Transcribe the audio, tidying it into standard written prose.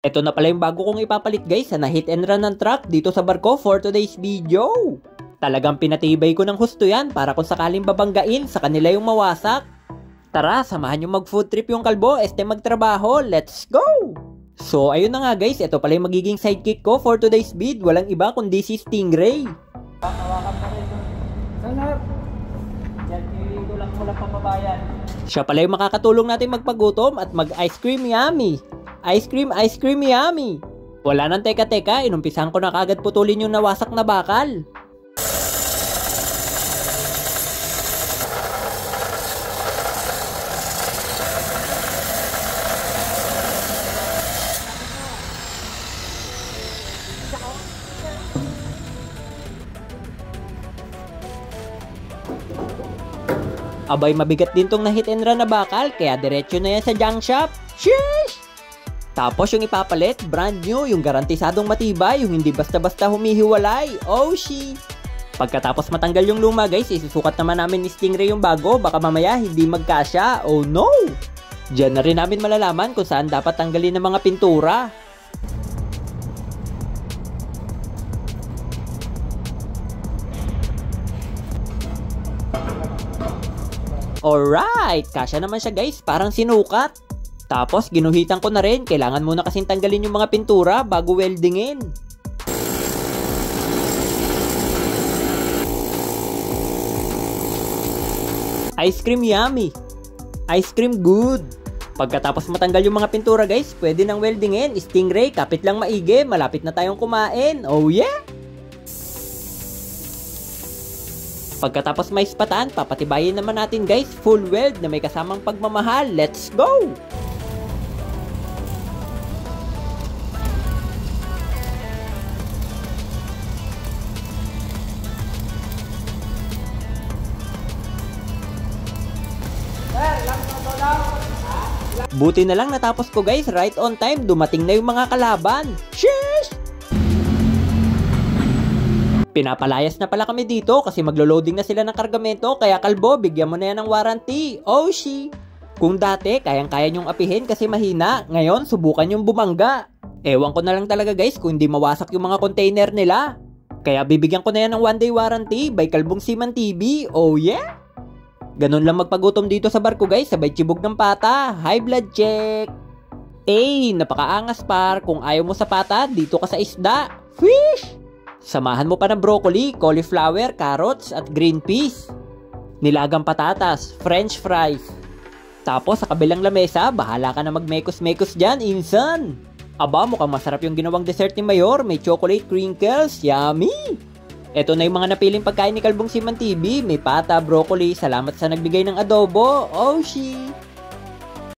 Ito na pala yung bago kong ipapalit guys na hit and run ng truck dito sa barko for today's video. Talagang pinatibay ko ng husto yan para kung sakaling babanggain sa kanila yung mawasak. Tara, samahan nyo mag food trip yung kalbo, magtrabaho, let's go! So ayun na nga guys, ito pala yung magiging sidekick ko for today's vid, walang iba kundi si Stingray. Hawakan pa rin. Sanap! Yan, ito lang mo lang papabayan. Siya pala yung makakatulong natin magpagutom at mag-ice cream yummy. Ice cream yummy. Wala nang teka-teka, inumpisahan ko na kagad putulin yung nawasak na bakal. Abay, mabigat din tong na-hit and run na bakal, kaya diretso na yan sa junk shop. Sheesh! Tapos yung ipapalit, brand new, yung garantisadong matibay, yung hindi basta-basta humihiwalay. Oh, she! Pagkatapos matanggal yung luma guys, isusukat naman namin ni Stingray yung bago, baka mamaya hindi magkasya. Oh no! Diyan na rin namin malalaman kung saan dapat tanggalin ng mga pintura. Alright, kasya naman siya guys, parang sinukat. Tapos ginuhitan ko na rin, kailangan muna kasing tanggalin yung mga pintura bago weldingin. Ice cream yummy. Ice cream good. Pagkatapos matanggal yung mga pintura guys, pwede nang weldingin. Stingray, kapit lang maigi, malapit na tayong kumain. Oh yeah! Pagkatapos may ispatan, papatibayin naman natin guys, full weld na may kasamang pagmamahal. Let's go! Buti na lang natapos ko guys, right on time, dumating na yung mga kalaban. Sheesh! Pinapalayas na pala kami dito kasi maglo-loading na sila ng kargamento, kaya kalbo, bigyan mo na yan ng warranty. Oh she! Kung dati, kayang-kaya nyong apihin kasi mahina, ngayon subukan nyong bumangga. Ewan ko na lang talaga guys kung hindi mawasak yung mga container nila. Kaya bibigyan ko na yan ng 1-day warranty by Kalbong Seaman TV. Oh yeah! Ganun lang magpagutom dito sa barko guys, sabay chibog ng pata. High blood check! Napakaangas par, kung ayaw mo sa pata, dito ka sa isda. Fish! Samahan mo pa ng broccoli, cauliflower, carrots at green peas. Nilagang patatas, french fries. Tapos sa kabilang lamesa, bahala ka na magmekos-mekos dyan, insan. Aba, mukhang masarap yung ginawang dessert ni Mayor, may chocolate crinkles, yummy! Ito na yung mga napiling pagkain ni Kalbong Seaman TV, may pata, broccoli, salamat sa nagbigay ng adobo, oh she!